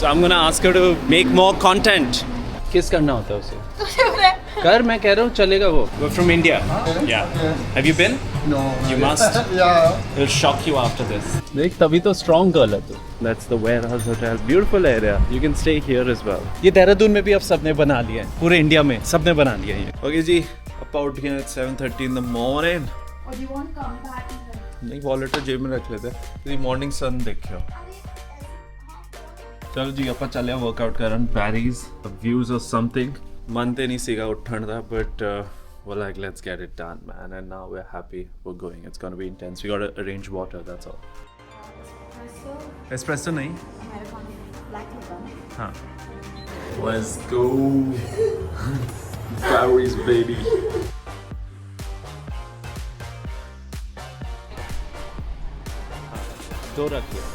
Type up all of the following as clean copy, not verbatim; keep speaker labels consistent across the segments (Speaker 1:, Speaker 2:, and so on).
Speaker 1: So I'm gonna ask her to make more content. किस करना होता है उसे? कर मैं कह रहा हूँ चलेगा वो. We're from India. Yeah. Have you been?
Speaker 2: No.
Speaker 1: You must.
Speaker 2: Yeah.
Speaker 1: It'll shock you after this. देख तभी तो strong girl है तू. That's the warehouse hotel. Beautiful area. You can stay here as well. ये देहरादून में भी अब सबने बना लिया है. पूरे इंडिया में सबने बना लिया है. Okay जी. Up out here at 7:30 in the morning.
Speaker 3: Or do you want to come back?
Speaker 1: नहीं वॉलेट जेब में रख लेते. ये मॉर्निंग सन देखियो. चलो जी अपन चले वर्कआउट करन Paris. The views or something. मन ते नहीं सीगा उठन था but we're like let's get it done man and now we're happy we're going. It's gonna be intense. We gotta arrange water. That's all. Espresso नहीं?
Speaker 3: Black label.
Speaker 1: हाँ. Let's go. Paris baby. दो रखिए.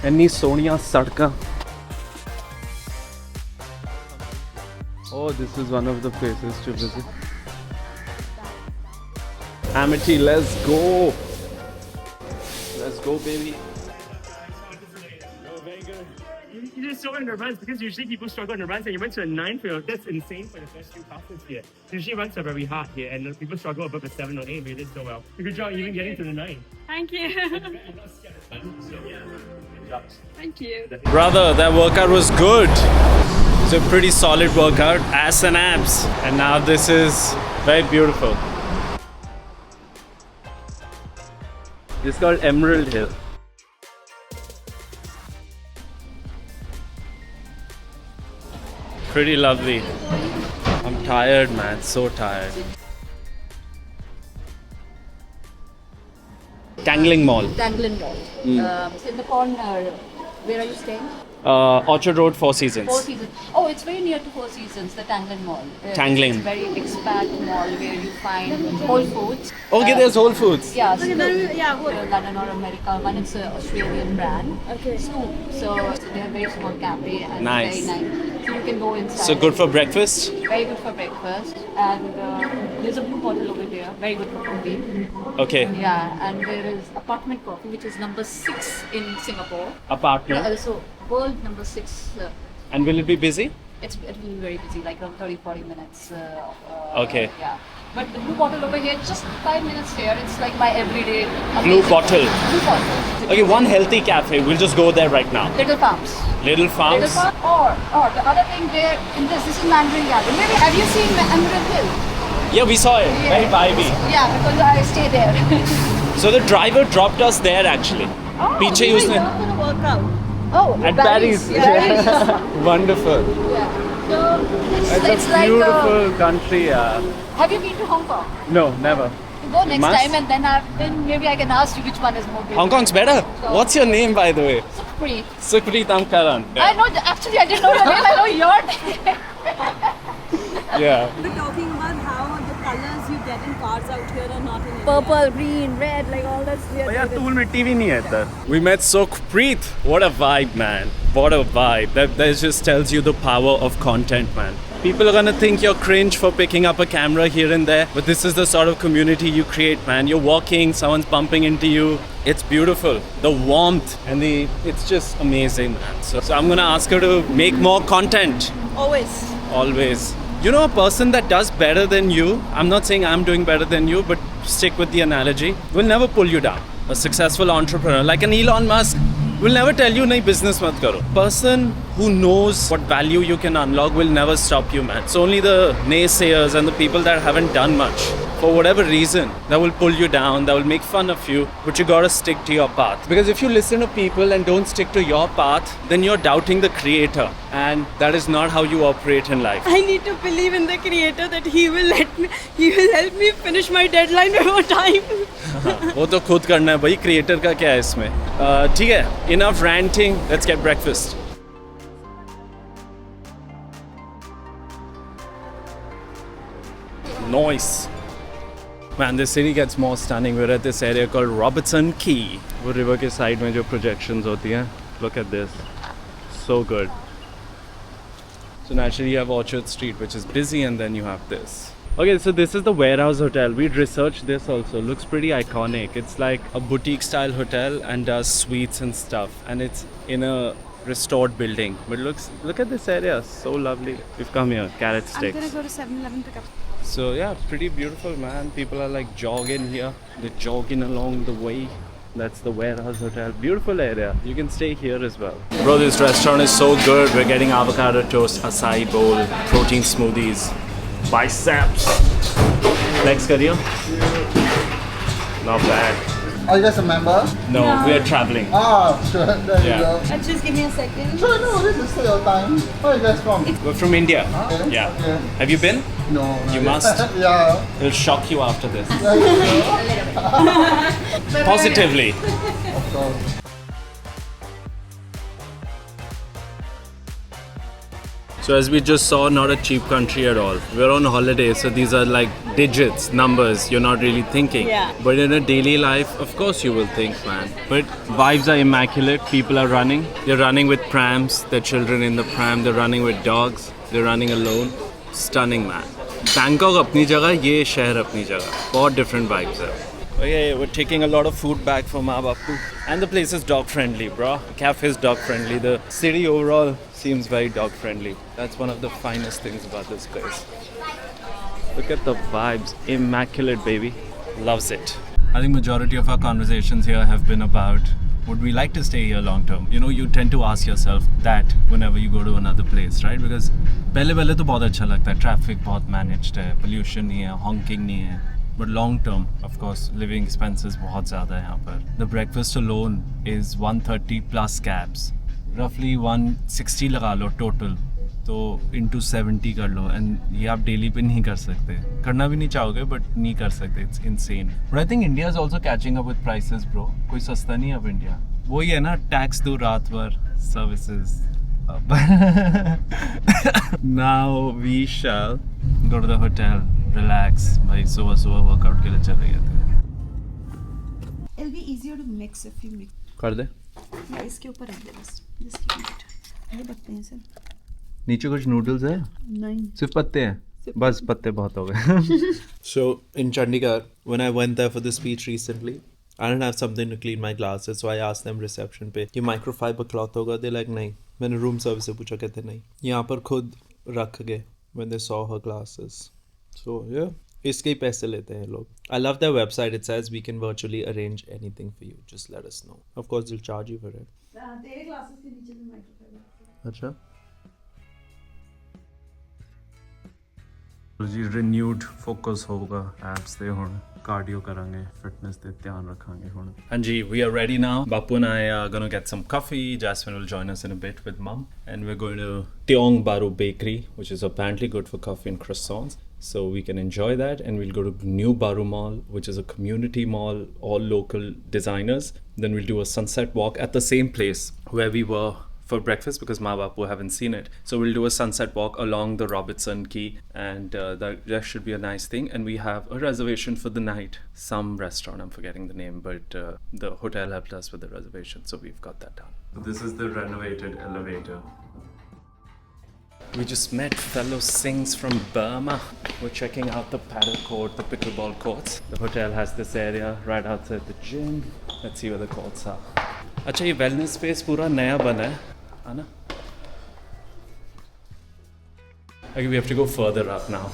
Speaker 1: ਇੰਨੀ ਸੋਹਣੀਆਂ ਸੜਕਾਂ. Oh, this is one of the places to visit. Amity, let's go. Let's go, baby.
Speaker 4: You did so in the runs because usually people struggle in the runs and you went to a 9 for that's insane for the first few classes here. Usually runs are very hot here and people struggle above the 7 or 8 but you did so well. Good job even getting to the 9.
Speaker 3: Thank you. Thank you.
Speaker 1: Brother, that workout was good. It's a pretty solid workout, ass and abs. And now this is very beautiful. It's called Emerald Hill. Pretty lovely. I'm tired, man. So tired. Tangling Mall.
Speaker 3: Tanglin Mall. It's in the corner. Where are you staying?
Speaker 1: Orchard Road, Four Seasons.
Speaker 3: Four Seasons. Oh, it's very near to Four Seasons, the Tanglin Mall.
Speaker 1: Tanglin.
Speaker 3: It's a very expat mall where you find Whole Foods.
Speaker 1: Okay, there's Whole Foods.
Speaker 3: Yeah, so London or America. One is an Australian brand. Okay. Snoop. So they have very small cafe and
Speaker 1: Nice.
Speaker 3: very nice. So you can go inside.
Speaker 1: So good for breakfast?
Speaker 3: Very good for breakfast. And there's a blue bottle over there. Very good for coffee.
Speaker 1: Okay.
Speaker 3: Yeah, and there is Apartment Coffee, which is number 6 in Singapore.
Speaker 1: Apartment.
Speaker 3: Also, world number 6.
Speaker 1: And will it be busy?
Speaker 3: It will be very busy, like around 30-40 minutes.
Speaker 1: Okay.
Speaker 3: Yeah. But the blue bottle over here, just 5 minutes here. It's like my everyday.
Speaker 1: Blue
Speaker 3: amazing-
Speaker 1: bottle.
Speaker 3: Blue bottle.
Speaker 1: Okay, one healthy cafe. We'll just go there right now.
Speaker 3: Little Farms.
Speaker 1: Little Farms.
Speaker 3: Little Farm. Or the other thing there in this is Mandarin Garden. Maybe have you seen Emerald Hill?
Speaker 1: Yeah, we saw it. Very vibey.
Speaker 3: Yeah, because I stay there.
Speaker 1: So the driver dropped us there actually. पीछे ही उसने.
Speaker 3: Oh,
Speaker 1: At Paris.
Speaker 3: Paris.
Speaker 1: Wonderful.
Speaker 3: Yeah. So
Speaker 1: It's
Speaker 3: it's
Speaker 1: a
Speaker 3: like.
Speaker 1: beautiful country.
Speaker 3: Have you been to Hong Kong?
Speaker 1: No, never.
Speaker 3: You go next
Speaker 1: Must.
Speaker 3: time and then maybe I can ask you which one is more beautiful.
Speaker 1: Hong Kong's better. What's your name, by the way?
Speaker 3: Free.
Speaker 1: Sukhpreet Karan.
Speaker 3: I know. Actually, I didn't know your name. I know your name.
Speaker 1: Yeah.
Speaker 5: We're talking about how the colors you get in cars out here are not in India.
Speaker 3: Purple, green, red, like all that's
Speaker 1: But यार tool में TV नहीं है इधर. We met Sukhpreet. What a vibe, man. What a vibe. That just tells you the power of content, man. People are gonna think you're cringe for picking up a camera here and there, but this is the sort of community you create, man. You're walking, someone's bumping into you. It's beautiful. The warmth and it's just amazing, man. So I'm gonna ask her to make more content.
Speaker 5: Always.
Speaker 1: Always. You know a person that does better than you, I'm not saying I'm doing better than you, but stick with the analogy, will never pull you down. A successful entrepreneur, like an Elon Musk, will never tell you, nahi business mat karo. Person who knows what value you can unlock will never stop you, man. It's only the naysayers and the people that haven't done much, for whatever reason, that will pull you down, that will make fun of you, but you gotta stick to your path. Because if you listen to people and don't stick to your path, then you're doubting the creator. And that is not how you operate in life.
Speaker 5: I need to believe in the creator that he will help me finish my deadline before time.
Speaker 1: वो तो खुद करना है भाई. Creator का क्या है इसमें? ठीक है. Enough ranting. Let's get breakfast. Nice. Man, this city gets more stunning. We're at this area called Robertson Quay. वो river के side में जो projections होती हैं. Look at this. So good. So naturally you have Orchard Street, which is busy, and then you have this. Okay, so this is the Warehouse Hotel. We'd researched this also. Looks pretty iconic. It's like a boutique style hotel and does sweets and stuff. And it's in a restored building. But look at this area. So lovely. We've come here. Carrot sticks.
Speaker 5: I'm gonna go to 7-Eleven pick up.
Speaker 1: So yeah, pretty beautiful, man. People are like jogging here. They're jogging along the way. That's the Warehouse Hotel. Beautiful area. You can stay here as well. Bro, this restaurant is so good. We're getting avocado toast, acai bowl, protein smoothies, biceps. Legs kariyo? Not bad.
Speaker 2: Are you guys a member?
Speaker 1: No, we are traveling.
Speaker 2: Ah, sure. There
Speaker 1: Yeah.
Speaker 2: you go.
Speaker 5: Just give me a second.
Speaker 2: Sure, no, this is still your time. Where are you guys from?
Speaker 1: We're from India.
Speaker 2: Okay.
Speaker 1: Yeah.
Speaker 2: Okay.
Speaker 1: Have you been?
Speaker 2: No.
Speaker 1: You must.
Speaker 2: Yeah.
Speaker 1: It'll shock you after this.
Speaker 2: There you go.
Speaker 1: Positively.
Speaker 2: Of course.
Speaker 1: So as we just saw, not a cheap country at all. We're on holiday, so these are like digits, numbers. You're not really thinking.
Speaker 5: Yeah.
Speaker 1: But in a daily life, of course you will think, man. But vibes are immaculate. People are running. They're running with prams. Their children in the pram. They're running with dogs. They're running alone. Stunning, man. Bangkok अपनी जगह, ये शहर अपनी जगह. बहुत different vibes है. Okay, we're taking a lot of food back from Maa Bapu. And the place is dog friendly, bro. The cafe is dog friendly. The city overall seems very dog friendly. That's one of the finest things about this place. Look at the vibes. Immaculate, baby. Loves it. I think majority of our conversations here have been about would we like to stay here long term? You know, you tend to ask yourself that whenever you go to another place, right? Because पहले तो बहुत अच्छा लगता है. Traffic बहुत managed है. Pollution नहीं है. Honking नहीं है. But long term, of course, living expenses बहुत ज़्यादा है यहाँ पर. The breakfast alone is 130 plus cabs. Roughly 160 लगा लो total. तो into 70 कर लो. And ये आप daily पे नहीं कर सकते. करना भी नहीं चाहोगे, but नहीं कर सकते. It's insane. But I think India is also catching up with prices, bro. कोई सस्ता नहीं है अब India. वही है ना, tax दो रात भर, services. Now we shall go to the hotel, relax. भाई सुबह वर्कआउट के लिए चले गए थे.
Speaker 5: It'll be easier to mix if you mix.
Speaker 1: कर दे.
Speaker 5: Yeah, इसके ऊपर रख दे बस. Just keep it. ये पत्ते हैं सर.
Speaker 1: नीचे कुछ नूडल्स है?
Speaker 5: नहीं.
Speaker 1: सिर्फ पत्ते हैं. बस पत्ते बहुत हो गए.
Speaker 6: So in Chandigarh, when I went there for the speech recently, I didn't have something to clean my glasses, so I asked them reception पे कि microfiber cloth होगा? They're like नहीं. मैंने room service से पूछा, कहते नहीं. यहाँ पर खुद रख गए when they saw her glasses. So yeah, इसके ही पैसे लेते हैं लोग. I love their website. It says we can virtually arrange anything for you. Just let us know. Of course, they'll charge you for it.
Speaker 5: तेरे glasses के नीचे भी microfiber.
Speaker 6: अच्छा.
Speaker 1: जी renewed focus होगा abs ਤੇ ਹੁਣ cardio ਕਰਾਂਗੇ fitness ਤੇ ਧਿਆਨ ਰੱਖਾਂਗੇ ਹੁਣ. ਹਾਂਜੀ, we are ready now. Bapu and I are going to get some coffee. Jasmine will join us in a bit with mum, and we're going to Tiong Baru Bakery, which is apparently good for coffee and croissants. So we can enjoy that, and we'll go to New Baru Mall, which is a community mall, all local designers. Then we'll do a sunset walk at the same place where we were for breakfast, because Maa Bapu haven't seen it. So we'll do a sunset walk along the Robertson Quay, and that should be a nice thing. And we have a reservation for the night. Some restaurant, I'm forgetting the name, but the hotel helped us with the reservation, so we've got that done. So this is the renovated elevator. We just met fellow Singhs from Burma. We're checking out the paddle court, the pickleball courts. The hotel has this area right outside the gym. Let's see where the courts are. अच्छा, ये wellness space पूरा नया बना है ना? Okay, we have to go further up now.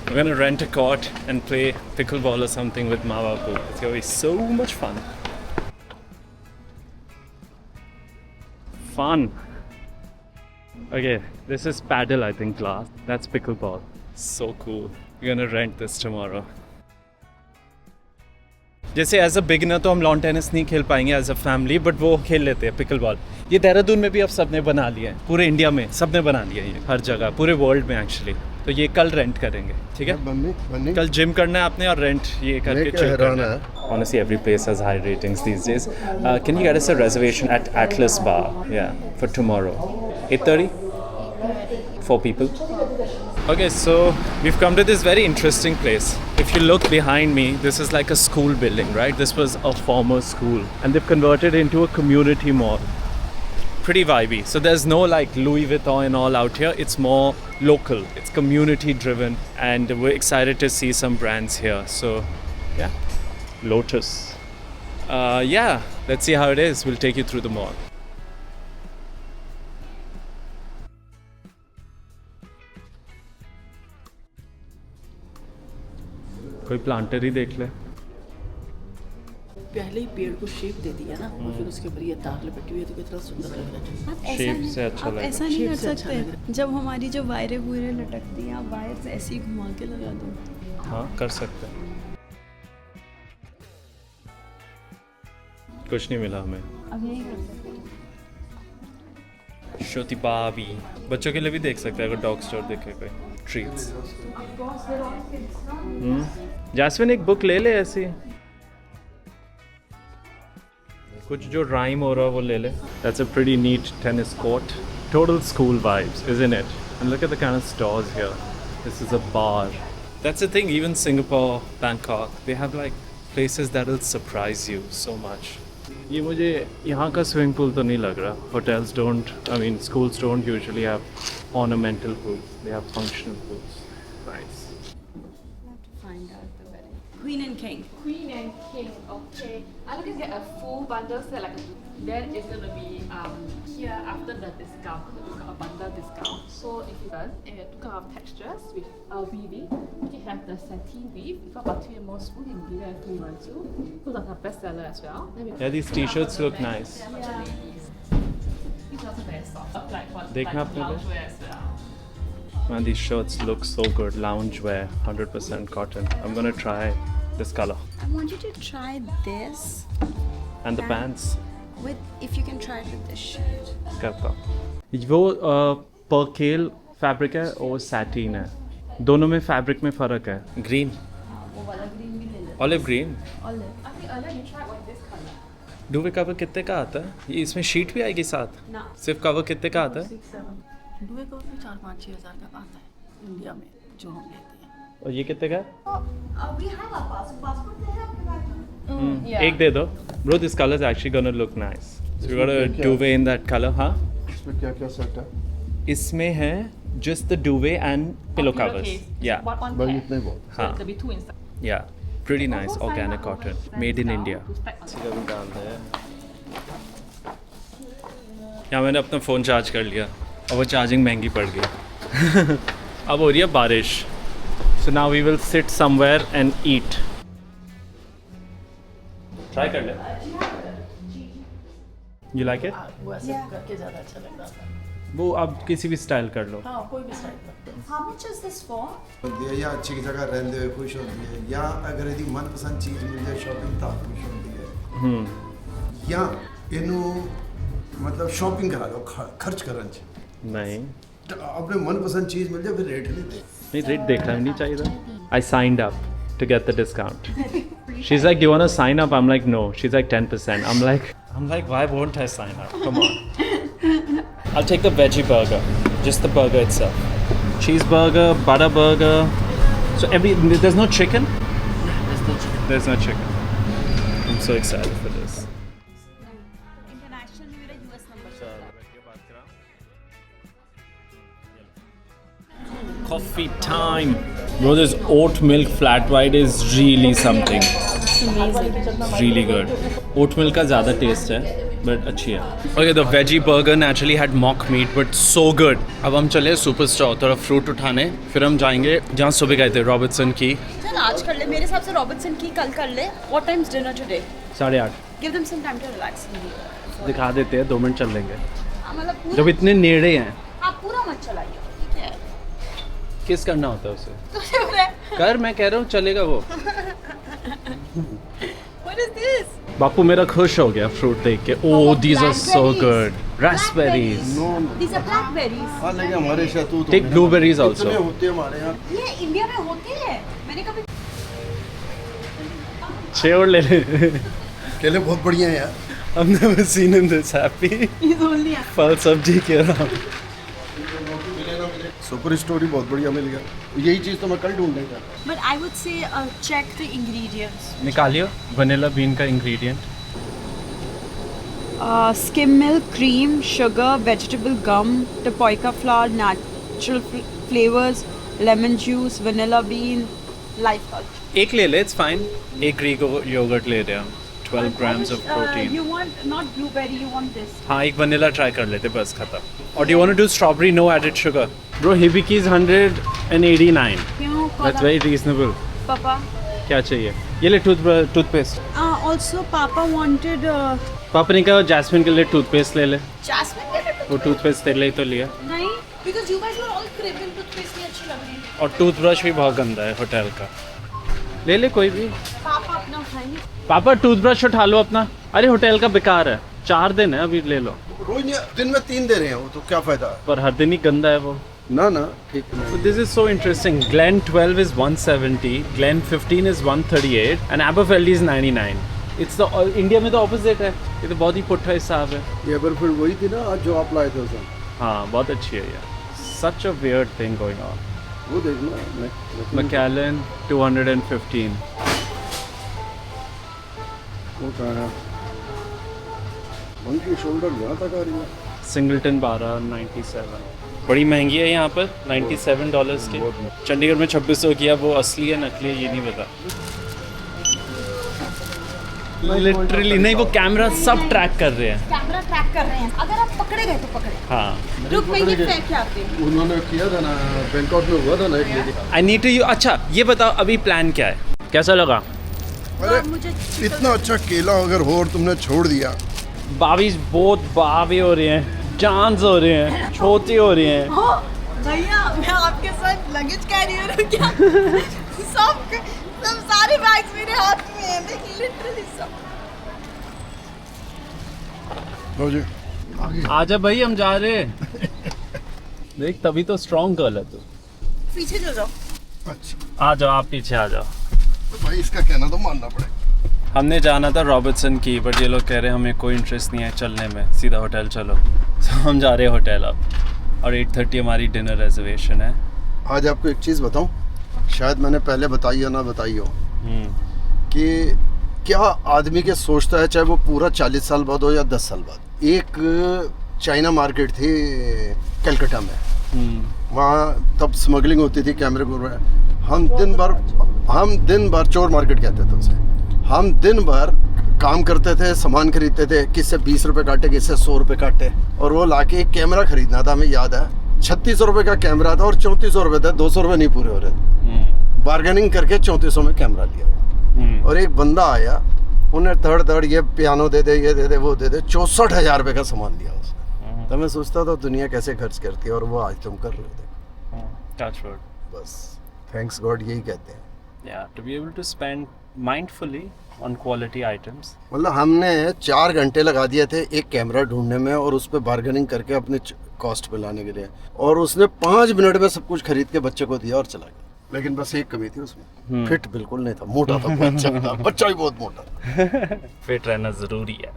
Speaker 1: We're gonna rent a court and play pickleball or something with Maa Bapu. It's gonna be so much fun. Fun. Okay, this is paddle, I think, class. That's pickleball. So cool. We're gonna rent this tomorrow. जैसे as a beginner तो हम lawn tennis नहीं खेल पाएंगे as a family, but वो खेल लेते हैं पिकल बॉल. ये देहरादून में भी अब सबने बना लिया है, पूरे इंडिया में सबने बना लिया है, ये हर जगह, पूरे वर्ल्ड में एक्चुअली. तो ये कल रेंट करेंगे, ठीक है? कल जिम करना है आपने और रेंट ये करके चिल करना है. Honestly, every place has high ratings these days. Can you get us a reservation at Atlas Bar? Yeah, for tomorrow. 8:30? 4 people. Okay, so we've come to this very interesting place. If you look behind me, this is like a school building, right? This was a former school and they've converted it into a community mall. Pretty vibey. So there's no like Louis Vuitton and all out here. It's more local. It's community driven and we're excited to see some brands here. So yeah, Lotus. Yeah, let's see how it is. We'll take you through the mall. कोई planter ही देख ले.
Speaker 7: पहले ही पेड़ को shape दे दिया ना और फिर उसके ऊपर ये तार लपेटी हुई है तो कितना सुंदर लग रहा है.
Speaker 5: आप ऐसा
Speaker 1: शेप
Speaker 5: नहीं,
Speaker 1: से अच्छा
Speaker 5: आप
Speaker 1: लगेगा.
Speaker 5: ऐसा नहीं कर
Speaker 7: शेप से अच्छा लग
Speaker 5: सकते. जब हमारी जो वायरें वुयरें लटकती हैं आप वायर से ऐसे ही घुमा के लगा दो.
Speaker 1: हाँ कर सकते हैं. कुछ नहीं मिला हमें.
Speaker 5: अब यही कर सकते हैं.
Speaker 1: श्रुति बाबी बच्चों के लिए भी देख सकते हैं अगर डॉग स्टोर देखे कोई. ट्रीट्स. जैस्मिन एक बुक ले ले ऐसी. कुछ जो राइम हो रहा है वो ले ले. That's a pretty neat tennis court. Total school vibes, isn't it? And look at the kind of stores here. This is a bar. That's the thing, even Singapore, Bangkok, they have like places that will surprise you so much. ये मुझे यहाँ का swimming pool तो नहीं लग रहा. Hotels don't, I mean schools don't usually have ornamental pools. They have functional pools. Nice.
Speaker 5: Find out the wedding. Queen and King.
Speaker 3: Queen and King, okay. I'm gonna get a full bundle set like then it's gonna be here after the discount. We got a bundle discount. So if you guys two kind of textures with weaving, you have the satin weave. If you got two more spoon in here if you want to. Those are the best seller as well. Then we
Speaker 1: Yeah, these t-shirts look nice.
Speaker 3: These are also very soft. Like for
Speaker 1: देखना
Speaker 3: like
Speaker 1: अपने को.
Speaker 3: loungewear as well.
Speaker 1: Man, these shirts look so good. Loungewear, 100% cotton. I'm gonna try this color.
Speaker 5: I want you to try this
Speaker 1: And the pants.
Speaker 5: with, if you can try it with this shirt.
Speaker 1: करता हूँ. वो परकेल fabric है और satin है. दोनों में fabric में फ़र्क है. ग्रीन.
Speaker 5: वो वाला green भी ले ले.
Speaker 1: Olive green.
Speaker 5: Olive.
Speaker 3: I think earlier you tried with this color.
Speaker 1: Duvet cover कितने का आता है? ये इसमें शीट भी आएगी साथ?
Speaker 5: ना.
Speaker 1: सिर्फ कवर कितने का आता है?
Speaker 7: 6-7 दुबई का भी 4-5-6 हज़ार का आता है इंडिया में जो हम लेते हैं.
Speaker 1: और ये कितने का है?
Speaker 5: We have our passport है आपके पास.
Speaker 1: एक दे दो. Bro, this color is actually gonna look nice. So we got a duvet in that color, हाँ?
Speaker 2: इसमें क्या क्या सेट है?
Speaker 1: इसमें है just the duvet and pillow covers.
Speaker 3: Pillowcase.
Speaker 1: Yeah,
Speaker 3: One
Speaker 2: बस
Speaker 3: pair.
Speaker 2: इतना ही बहुत.
Speaker 3: So
Speaker 1: हाँ.
Speaker 3: there'll be two inside.
Speaker 1: Yeah, pretty nice
Speaker 3: Also sign
Speaker 1: organic
Speaker 3: up our
Speaker 1: cotton,
Speaker 3: friends
Speaker 1: made in
Speaker 3: now
Speaker 1: India.
Speaker 3: to spec on
Speaker 1: यहाँ मैंने अपना phone charge कर लिया और वो चार्जिंग महंगी पड़ गई. अब हो रही है बारिश. So now we will sit somewhere and eat. Try कर ले. You like it?
Speaker 7: वो ऐसे करके ज़्यादा अच्छा लग रहा था.
Speaker 1: वो आप किसी भी स्टाइल कर लो.
Speaker 7: हाँ कोई भी स्टाइल करते हैं.
Speaker 5: How much is this for?
Speaker 8: या अच्छी जगह रहते हुए खुश होती है या अगर यदि मनपसंद चीज़ मिल जाए शॉपिंग तो खुश होती है या इनू मतलब शॉपिंग करा लो खर्च करन च
Speaker 1: नहीं
Speaker 8: अपने मनपसंद चीज़ मिल जाए फिर रेट नहीं दे.
Speaker 1: नहीं रेट देखना नहीं चाहिए था. I signed up to get the discount. She's like, do you want to sign up? I'm like, no. She's like 10%. I'm like, why won't I sign up? Come on. I'll take the veggie burger, just the burger itself. Cheeseburger, butter burger. So there's no chicken? There's no chicken. I'm so excited for this.
Speaker 5: International मेरा US number.
Speaker 1: Coffee time. Bro, this oat milk flat white is really something. Really good. Oat milk का ज़्यादा taste है, but अच्छी है. Okay, the veggie burger naturally had mock meat, but so good. अब हम चले Superstore थोड़ा fruit उठाने, फिर हम जाएंगे जहाँ सुबह गए थे Robertson की.
Speaker 5: चल आज कर ले मेरे हिसाब से रॉबर्टसन की कल कर ले. What time's dinner today?
Speaker 1: 8:30.
Speaker 5: Give them some time to relax.
Speaker 1: दिखा देते हैं 2 मिनट चल लेंगे.
Speaker 5: मतलब पूरा
Speaker 1: जब इतने नेड़े हैं,
Speaker 5: आप पूरा मत चलाइए. ठीक है.
Speaker 1: किस करना होता है उसे?
Speaker 5: तुझे पता है?
Speaker 1: कर, मैं कह रहा हूँ चलेगा वो.
Speaker 5: What is this?
Speaker 1: बापू मेरा खुश हो गया फ्रूट देख के. Oh, these are so good. Raspberries.
Speaker 5: These are blackberries.
Speaker 2: हाँ लेकिन हमारे शहतूत
Speaker 1: Take blueberries also.
Speaker 2: इतने होते हैं हमारे यहाँ.
Speaker 5: ये इंडिया में होते हैं. मैंने कभी
Speaker 1: 6 और ले ले.
Speaker 2: केले बहुत बढ़िया हैं यार.
Speaker 1: I've never seen him this happy.
Speaker 5: He's only
Speaker 1: फल सब्जी के रहा.
Speaker 2: सुपर स्टोरी बहुत बढ़िया मिल गया। यही चीज़ तो मैं कल ढूंढने का।
Speaker 5: But I would say check the ingredients.
Speaker 1: निकालियो वनीला बीन का ingredient.
Speaker 5: Skim milk, cream, sugar, vegetable gum, tapioca flour, natural flavors, lemon juice, vanilla bean, life bulb.
Speaker 1: एक ले ले, it's fine. एक ग्रीक योगर्ट ले रहे हैं, 12 grams of protein.
Speaker 5: You want not blueberry, you want this.
Speaker 1: हाँ, एक vanilla try कर लेते, बस खत्म। Or do you want to do strawberry, no added sugar? Bro, Hibiki is 189.
Speaker 5: क्यों?
Speaker 1: That's very reasonable.
Speaker 5: Papa.
Speaker 1: क्या चाहिए? ये ले टूथपेस्ट।
Speaker 5: Also, Papa wanted.
Speaker 1: पापा ने कहा जैस्मिन के लिए टूथपेस्ट ले ले।
Speaker 5: Jasmine के लिए
Speaker 1: वो टूथपेस्ट तेरे लिए तो लिया।
Speaker 5: नहीं, because you guys were all craving toothpaste नहीं अच्छी लग रही।
Speaker 1: और टूथब्रश भी बहुत गंदा है होटल का। ले ले कोई भी।
Speaker 5: पापा अपना उठाएंगे।
Speaker 1: पापा टूथब्रश उठा लो अपना। अरे होटल का बेकार है, 4 दिन है, अभी ले लो।
Speaker 2: रोज नहीं, दिन में 3 दे रहे हैं, वो तो क्या फायदा।
Speaker 1: पर हर दिन ही गंदा है वो।
Speaker 2: ना ना ठीक है।
Speaker 1: This is so interesting. Glen 12 is 170, Glen 15 is 138 and Aberfeldy is 99. It's the India में तो ऑपोजिट है। ये तो बहुत ही पुट्ठा हिसाब है।
Speaker 2: ये एबरफील्ड वही थी ना आज जो आप लाए थे उस दिन।
Speaker 1: हाँ, बहुत अच्छी है ये। Such a weird thing going on.
Speaker 2: वो देखना।
Speaker 1: Macallan 215.
Speaker 2: वो कहाँ है? मंकी शोल्डर यहाँ तक आ रही है।
Speaker 1: सिंगलटन 12 97। बड़ी महंगी है यहाँ पर, $97 की। चंडीगढ़ में 2600 की है, वो असली है नकली है ये नहीं पता। लिटरली नहीं, वो कैमरा सब ट्रैक कर रहे हैं।
Speaker 5: कैमरा ट्रैक कर रहे हैं, अगर आप पकड़े गए तो पकड़े।
Speaker 1: हाँ,
Speaker 5: रुक मैं ये फेंक के आते हैं।
Speaker 2: उन्होंने किया था ना, बैंकॉक में हुआ था ना एक lady.
Speaker 1: I need to you. अच्छा ये बताओ अभी प्लान क्या है, कैसा लगा?
Speaker 2: अरे
Speaker 5: मुझे
Speaker 2: इतना अच्छा केला अगर हो और तुमने छोड़ दिया।
Speaker 1: बाविश बहुत बावे हो रहे हैं, डांस हो रहे हैं, छोटे हो रहे हैं।
Speaker 5: भैया मैं आपके साथ लगेज कैरियर हूँ क्या? सब सारे बैग्स मेरे हाथ में हैं, लिटरली सब।
Speaker 2: लो जी
Speaker 1: आजा भाई, हम जा रहे हैं। देख तभी तो स्ट्रॉन्ग गर्ल है तू।
Speaker 5: पीछे चल जाओ।
Speaker 2: अच्छा
Speaker 1: आ जाओ, आप पीछे आ जाओ।
Speaker 2: तो भाई इसका कहना तो मानना पड़ेगा।
Speaker 1: हमने जाना था रॉबर्टसन की, बट ये लोग कह रहे हैं हमें कोई इंटरेस्ट नहीं है चलने में, सीधा होटल चलो। तो हम जा रहे हैं होटल अब, और 8:30 हमारी डिनर रिजर्वेशन है।
Speaker 2: आज आपको एक चीज़ बताऊं, शायद मैंने पहले बताई हो ना बताई हो, कि क्या आदमी के सोचता है, चाहे वो पूरा 40 साल बाद हो या 10 साल बाद। एक चाइना मार्केट थी कलकत्ता में, वहाँ तब स्मगलिंग होती थी कैमरे को। हम दिन भर चोर मार्केट कहते थे उसे। हम दिन भर काम करते थे, सामान खरीदते थे, किससे 20 रुपए काटे, किससे 100 रुपए काटे, और वो लाके एक कैमरा खरीदना था। हमें याद है 3600 रुपए का कैमरा था और 3400 रुपए थे, 200 रुपए नहीं पूरे हो रहे थे। बार्गेनिंग करके 3400 में कैमरा लिया। और एक बंदा आया, उन्हें धड़ ये पियानो दे दे, ये दे दे, वो दे दे, 64,000 रुपए का सामान लिया उसने। तो मैं सोचता था दुनिया कैसे खर्च करती है, और वो आज तुम कर रहे थे। बस थैंक्स गॉड यही कहते हैं।
Speaker 1: Yeah, to be able to spend mindfully on quality items.
Speaker 2: मतलब हमने 4 घंटे लगा दिए थे एक कैमरा ढूंढने में, और उस पर बार्गेनिंग करके अपने कॉस्ट पे लाने के लिए, और उसने 5 मिनट में सब कुछ खरीद के बच्चे को दिया और चला गया। लेकिन बस एक कमी थी उसमें, फिट बिल्कुल नहीं था, मोटा था, बच्चा था, बच्चा भी बहुत मोटा था।
Speaker 1: फिट रहना जरूरी है।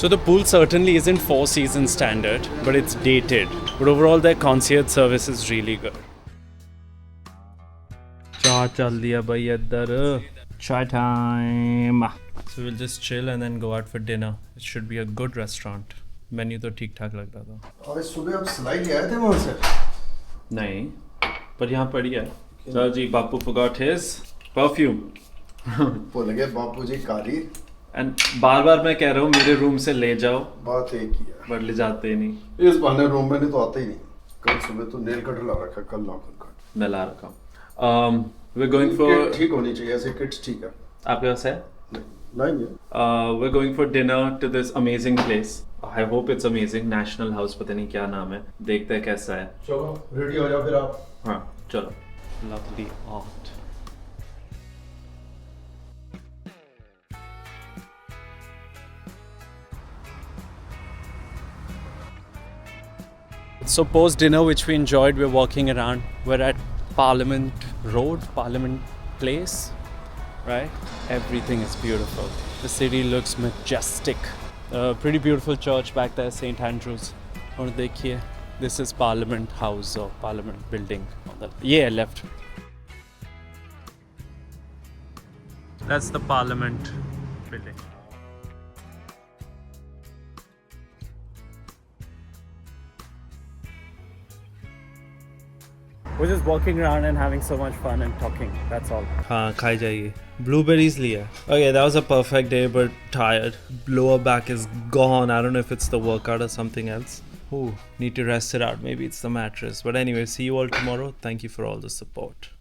Speaker 1: So the pool certainly isn't 4 season standard, but it's dated. But overall their concierge service is really good. चाय चल दिया भाई इधर, चाय time. So we'll just chill and then go out for dinner. It should be a good restaurant. Menu तो ठीक ठाक लग रहा था।
Speaker 2: आज सुबह आप सिलाई ले आए थे वहाँ से?
Speaker 1: नहीं, पर यहाँ पड़ी है। सर जी, बापू forgot his perfume.
Speaker 2: भूल गए बापू जी काली।
Speaker 1: एंड बार बार मैं कह रहा हूँ मेरे रूम से ले जाओ,
Speaker 2: बात एक ही है,
Speaker 1: बट ले जाते ही नहीं।
Speaker 2: इस बहाने रूम में नहीं तो आते ही नहीं। कल सुबह तो नेल कटर ला रखा, कल नाखून कट।
Speaker 1: मैं ला रखा हूँ। We're going for,
Speaker 2: ठीक होनी चाहिए ऐसे किट्स, ठीक है।
Speaker 1: आपके पास है?
Speaker 2: लाएंगे।
Speaker 1: We're going for dinner to this amazing place. I hope it's amazing. National House, पता नहीं क्या नाम है, देखते हैं कैसा है।
Speaker 2: चलो रेडी हो जाओ फिर आप।
Speaker 1: हाँ चलो। Lovely art. So post dinner, which we enjoyed, we're walking around. We're at Parliament Road, Parliament Place, right? Everything is beautiful. The city looks majestic. Pretty beautiful church back there, St. Andrews. और देखिए, this is Parliament House or Parliament Building. Yeah, left. That's the Parliament Building. We're just walking around and having so much fun and talking. That's all.
Speaker 6: हाँ खाई जाइए. Blueberries लिया. Okay, that was a perfect day, but tired. Lower back is gone. I don't know if it's the workout or something else. Ooh, need to rest it out. Maybe it's the mattress. But anyway, see you all tomorrow. Thank you for all the support.